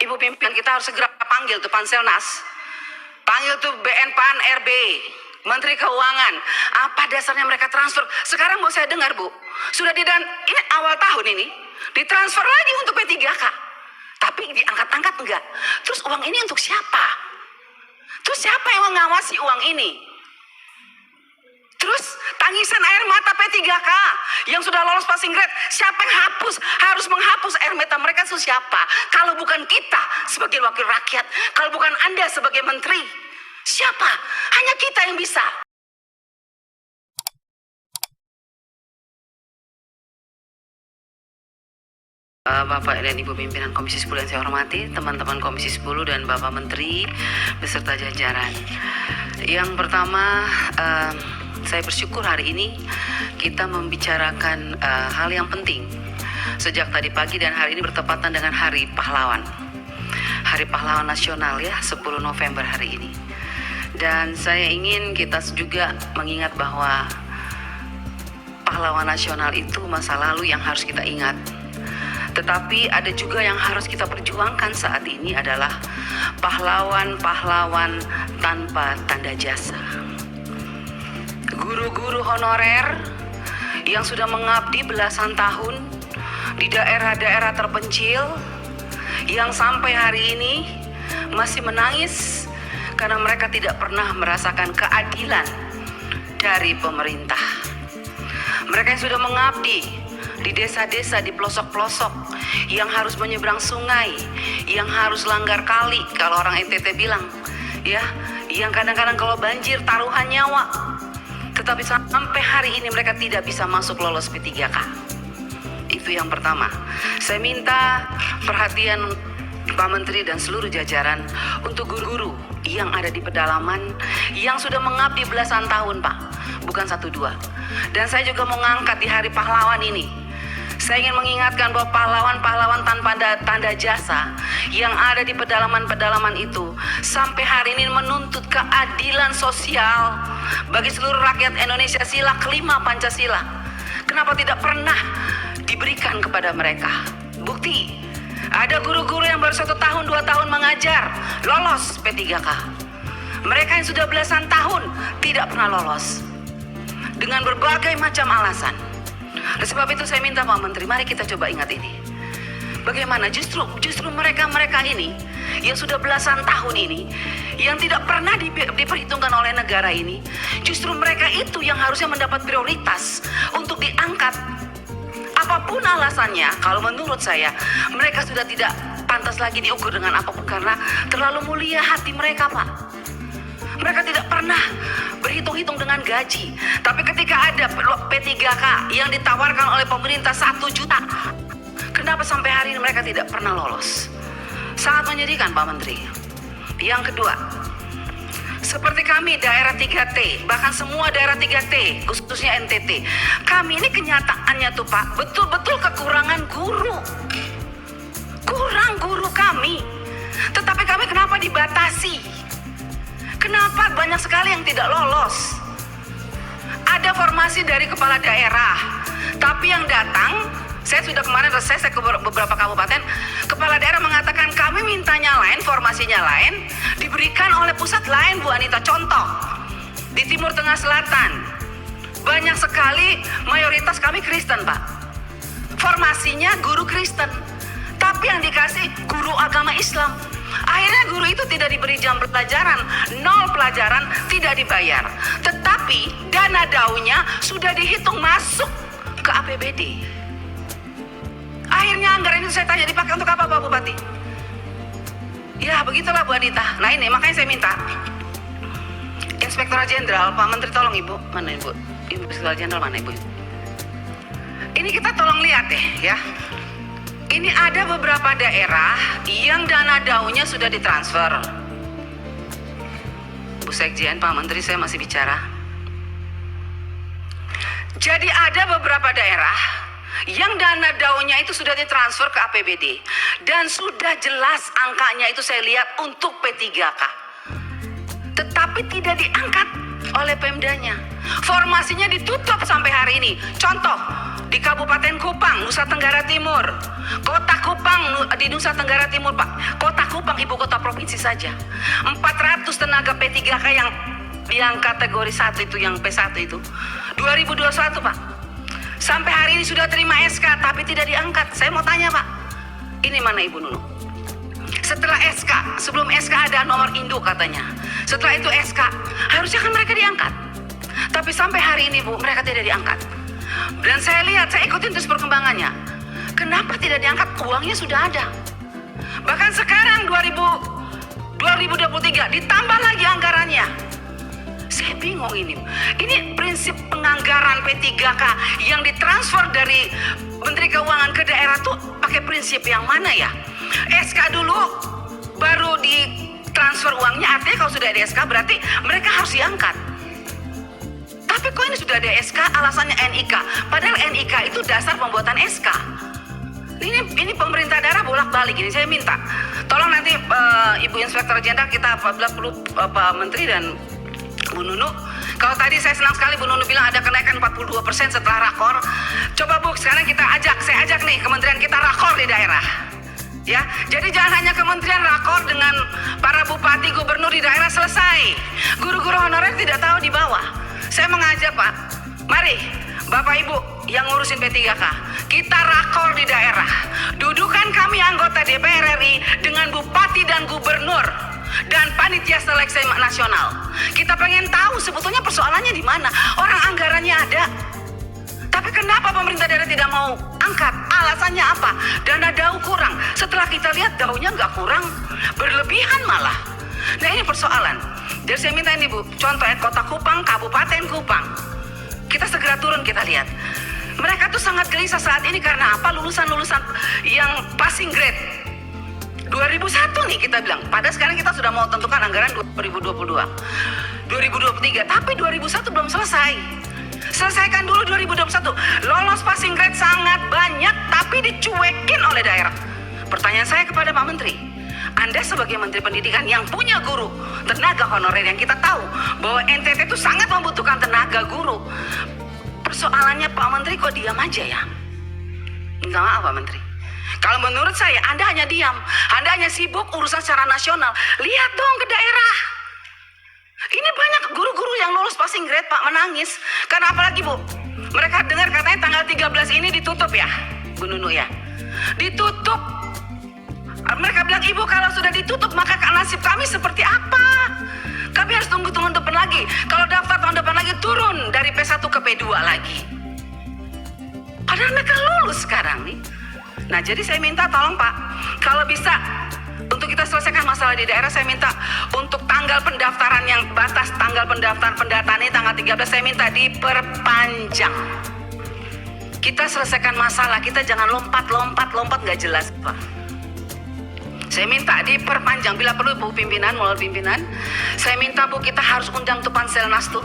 Ibu pimpinan, kita harus segera panggil tuh Panselnas, panggil tuh BN-PAN RB, Menteri Keuangan. Apa dasarnya mereka transfer? Sekarang mau saya dengar, Bu, sudah ini awal tahun ini ditransfer lagi untuk P3K, tapi diangkat-angkat enggak. Terus uang ini untuk siapa? Terus siapa yang mengawasi uang ini? Terus tangisan air mata P3K yang sudah lolos passing grade, siapa yang harus menghapus air mata mereka itu siapa? Kalau bukan kita sebagai wakil rakyat, kalau bukan Anda sebagai menteri, siapa? Hanya kita yang bisa. Bapak dan Ibu pimpinan Komisi 10 yang saya hormati, teman-teman Komisi 10 dan Bapak Menteri beserta jajaran. Yang pertama, saya bersyukur hari ini kita membicarakan hal yang penting. Sejak tadi pagi dan hari ini bertepatan dengan Hari Pahlawan. Hari Pahlawan Nasional ya, 10 November hari ini. Dan saya ingin kita juga mengingat bahwa pahlawan nasional itu masa lalu yang harus kita ingat. Tetapi ada juga yang harus kita perjuangkan saat ini adalah pahlawan-pahlawan tanpa tanda jasa. Guru-guru honorer yang sudah mengabdi belasan tahun di daerah-daerah terpencil, yang sampai hari ini masih menangis karena mereka tidak pernah merasakan keadilan dari pemerintah. Mereka yang sudah mengabdi di desa-desa, di pelosok-pelosok, yang harus menyeberang sungai, yang harus langgar kali, kalau orang NTT bilang, ya, yang kadang-kadang kalau banjir taruhan nyawa. Tetapi sampai hari ini mereka tidak bisa masuk lolos P3K. Itu yang pertama. Saya minta perhatian Pak Menteri dan seluruh jajaran untuk guru-guru yang ada di pedalaman, yang sudah mengabdi belasan tahun, Pak, bukan 1-2. Dan saya juga mau ngangkat di Hari Pahlawan ini. Saya ingin mengingatkan bahwa pahlawan-pahlawan tanpa tanda jasa yang ada di pedalaman-pedalaman itu sampai hari ini menuntut keadilan sosial bagi seluruh rakyat Indonesia, sila kelima Pancasila. Kenapa tidak pernah diberikan kepada mereka? Bukti, ada guru-guru yang baru 1 tahun, 2 tahun mengajar, lolos P3K. Mereka yang sudah belasan tahun tidak pernah lolos dengan berbagai macam alasan. Oleh sebab itu saya minta Pak Menteri, mari kita coba ingat ini. Bagaimana justru mereka ini yang sudah belasan tahun ini, yang tidak pernah diperhitungkan oleh negara ini, justru mereka itu yang harusnya mendapat prioritas untuk diangkat. Apapun alasannya, kalau menurut saya mereka sudah tidak pantas lagi diukur dengan apapun karena terlalu mulia hati mereka, Pak. Mereka tidak pernah berhitung-hitung dengan gaji. Tapi ketika ada P3K yang ditawarkan oleh pemerintah 1 juta, kenapa sampai hari ini mereka tidak pernah lolos? Sangat menyedihkan, Pak Menteri. Yang kedua, seperti kami daerah 3T, bahkan semua daerah 3T, khususnya NTT, kami ini kenyataannya tuh Pak, betul-betul kekurangan guru. Kurang guru kami. Tetapi kami kenapa dibatasi? Kenapa banyak sekali yang tidak lolos? Ada formasi dari kepala daerah, tapi yang datang, saya sudah kemarin reses ke beberapa kabupaten, kepala daerah mengatakan kami mintanya lain, formasinya lain, diberikan oleh pusat lain, Bu Anita. Contoh, di Timur Tengah Selatan, banyak sekali mayoritas kami Kristen, Pak. Formasinya guru Kristen, tapi yang dikasih guru agama Islam. Akhirnya guru itu tidak diberi jam pelajaran, 0 pelajaran, tidak dibayar. Tetapi dana daunya sudah dihitung masuk ke APBD. Akhirnya anggaran itu saya tanya, dipakai untuk apa Pak Bupati? Ya begitulah Bu Anita. Nah ini makanya saya minta Inspektorat Jenderal, Pak Menteri tolong Ibu, mana Ibu? Inspektorat Jenderal mana Ibu? Ini kita tolong lihat deh ya. Ini ada beberapa daerah yang dana daunya sudah ditransfer. Bu Sekjen, Pak Menteri, saya masih bicara. Jadi ada beberapa daerah yang dana daunya itu sudah ditransfer ke APBD. Dan sudah jelas angkanya itu saya lihat untuk P3K. Tetapi tidak diangkat oleh Pemdanya. Formasinya ditutup sampai hari ini. Contoh, di Kabupaten Kupang, Nusa Tenggara Timur. Kota Kupang di Nusa Tenggara Timur, Pak. Kota Kupang, ibu kota provinsi saja. 400 tenaga P3K yang kategori 1 itu, yang P1 itu. 2021, Pak. Sampai hari ini sudah terima SK tapi tidak diangkat. Saya mau tanya, Pak. Ini mana Ibu Nunu? Setelah SK, sebelum SK ada nomor induk katanya. Setelah itu SK, harusnya kan mereka diangkat. Tapi sampai hari ini, Bu, mereka tidak diangkat. Dan saya lihat, saya ikutin terus perkembangannya. Kenapa tidak diangkat? Uangnya sudah ada. Bahkan sekarang 2023 ditambah lagi anggarannya. Saya bingung ini. Ini prinsip penganggaran P3K yang ditransfer dari Menteri Keuangan ke daerah tuh pakai prinsip yang mana ya? SK dulu baru ditransfer uangnya, artinya kalau sudah ada SK berarti mereka harus diangkat. Tapi kok ini sudah ada SK alasannya NIK, padahal NIK itu dasar pembuatan SK. Ini pemerintah daerah bolak-balik ini. Saya minta tolong nanti Ibu Inspektur Jenderal, kita apabila perlu Pak Menteri dan Bu Nunu. Kalau tadi saya senang sekali Bu Nunu bilang ada kenaikan 42% setelah rakor. Coba Bu, sekarang saya ajak nih kementerian kita rakor di daerah. Ya, jadi jangan hanya kementerian rakor dengan para bupati, gubernur di daerah selesai. Guru-guru honorer tidak tahu di bawah. Saya mengajak, Pak, mari Bapak Ibu yang ngurusin P3K, kita rakor di daerah. Dudukan kami anggota DPR RI dengan bupati dan gubernur dan panitia seleksi nasional. Kita pengen tahu sebetulnya persoalannya di mana. Orang anggarannya ada, tapi kenapa pemerintah daerah tidak mau angkat? Alasannya apa? Dana DAU kurang. Setelah kita lihat DAU-nya nggak kurang, berlebihan malah. Nah ini persoalan. Jadi saya minta ini Bu, contoh Kota Kupang, Kabupaten Kupang. Kita segera turun, kita lihat. Mereka tuh sangat gelisah saat ini karena apa? Lulusan-lulusan yang passing grade 2001 nih kita bilang. Padahal sekarang kita sudah mau tentukan anggaran 2022, 2023, tapi 2001 belum selesai. Selesaikan dulu 2021. Lolos passing grade sangat banyak, tapi dicuekin oleh daerah. Pertanyaan saya kepada Pak Menteri, Anda sebagai Menteri Pendidikan yang punya guru, tenaga honorer yang kita tahu bahwa NTT itu sangat membutuhkan tenaga guru. Persoalannya Pak Menteri kok diam aja ya? Enggak, maaf Pak Menteri. Kalau menurut saya Anda hanya diam, Anda hanya sibuk urusan secara nasional. Lihat dong ke daerah. Ini banyak guru-guru yang lulus passing grade, Pak, menangis. Karena apalagi Bu, mereka dengar katanya tanggal 13 ini ditutup ya, Bu Nunu ya. Ditutup. Mereka bilang, Ibu kalau sudah ditutup maka nasib kami seperti apa? Kami harus tunggu tahun depan lagi. Kalau daftar tahun depan lagi turun dari P1 ke P2 lagi. Padahal mereka lulus sekarang nih. Nah jadi saya minta tolong Pak, kalau bisa untuk kita selesaikan masalah di daerah, saya minta untuk tanggal pendaftaran yang batas tanggal pendaftaran pendataan ini tanggal 13, saya minta diperpanjang. Kita selesaikan masalah, kita jangan lompat nggak jelas Pak. Saya minta diperpanjang, bila perlu Bu pimpinan, melalui pimpinan, saya minta Bu kita harus undang tuh Panselnas tuh.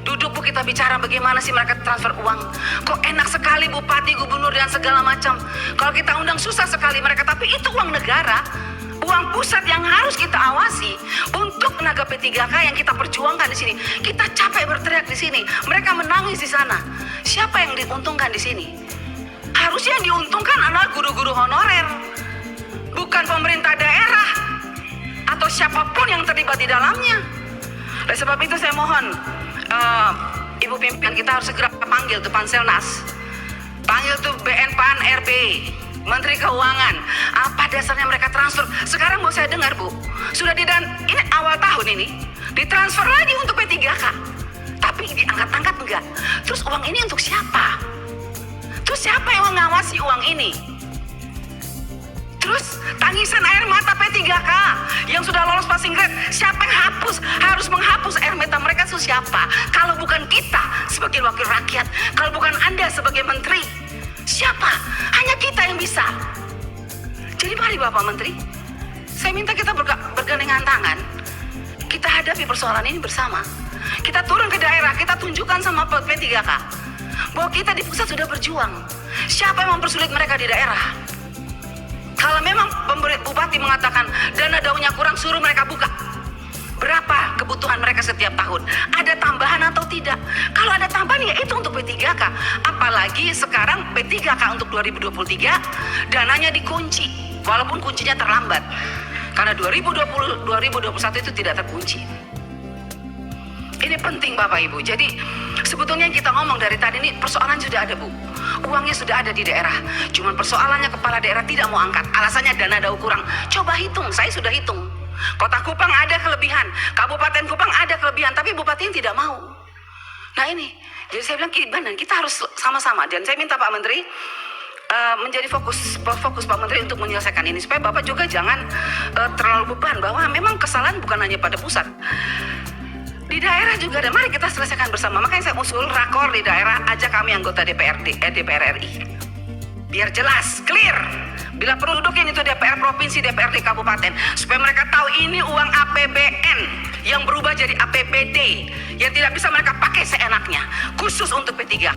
Duduk Bu, kita bicara bagaimana sih mereka transfer uang. Kok enak sekali bupati, gubernur dan segala macam. Kalau kita undang susah sekali mereka, tapi itu uang negara, uang pusat yang harus kita awasi untuk tenaga P3K yang kita perjuangkan di sini. Kita capek berteriak di sini, mereka menangis di sana. Siapa yang diuntungkan di sini? Harusnya yang diuntungkan adalah guru-guru honorer, bukan pemerintah daerah atau siapapun yang terlibat di dalamnya. Oleh sebab itu saya mohon Ibu pimpinan kita harus segera panggil tuh Panselnas, panggil tuh BNPAN RB, Menteri Keuangan. Apa dasarnya mereka transfer? Sekarang mau saya dengar Bu, sudah ini awal tahun ini ditransfer lagi untuk P3K, tapi diangkat-angkat enggak. Terus uang ini untuk siapa? Terus siapa yang mengawasi uang ini? Terus tangisan air mata P3K yang sudah lolos passing grade, siapa yang harus menghapus air mata mereka itu siapa? Kalau bukan kita sebagai wakil rakyat, kalau bukan Anda sebagai menteri, siapa? Hanya kita yang bisa. Jadi mari Bapak Menteri, saya minta kita bergandengan tangan, kita hadapi persoalan ini bersama. Kita turun ke daerah, kita tunjukkan sama P3K bahwa kita di pusat sudah berjuang. Siapa yang mempersulit mereka di daerah? Kalau memang bupati mengatakan dana DAU-nya kurang, suruh mereka buka. Berapa kebutuhan mereka setiap tahun? Ada tambahan atau tidak? Kalau ada tambahan, ya itu untuk P3K. Apalagi sekarang P3K untuk 2023 dananya dikunci, walaupun kuncinya terlambat. Karena 2021 itu tidak terkunci. Ini penting Bapak Ibu. Jadi sebetulnya yang kita ngomong dari tadi ini persoalan sudah ada Bu. Uangnya sudah ada di daerah. Cuman persoalannya kepala daerah tidak mau angkat. Alasannya dana ada kurang. Coba hitung, saya sudah hitung. Kota Kupang ada kelebihan, Kabupaten Kupang ada kelebihan, tapi bupati tidak mau. Nah ini, jadi saya bilang kita harus sama-sama. Dan saya minta Pak Menteri menjadi fokus Pak Menteri untuk menyelesaikan ini, supaya Bapak juga jangan terlalu beban bahwa memang kesalahan bukan hanya pada pusat. Di daerah juga ada, mari kita selesaikan bersama. Makanya saya usul rakor di daerah, ajak kami anggota DPR RI. Biar jelas, clear. Bila perlu dudukin itu DPR provinsi, DPRD kabupaten, supaya mereka tahu ini uang APBN yang berubah jadi APBD, yang tidak bisa mereka pakai seenaknya, khusus untuk P3.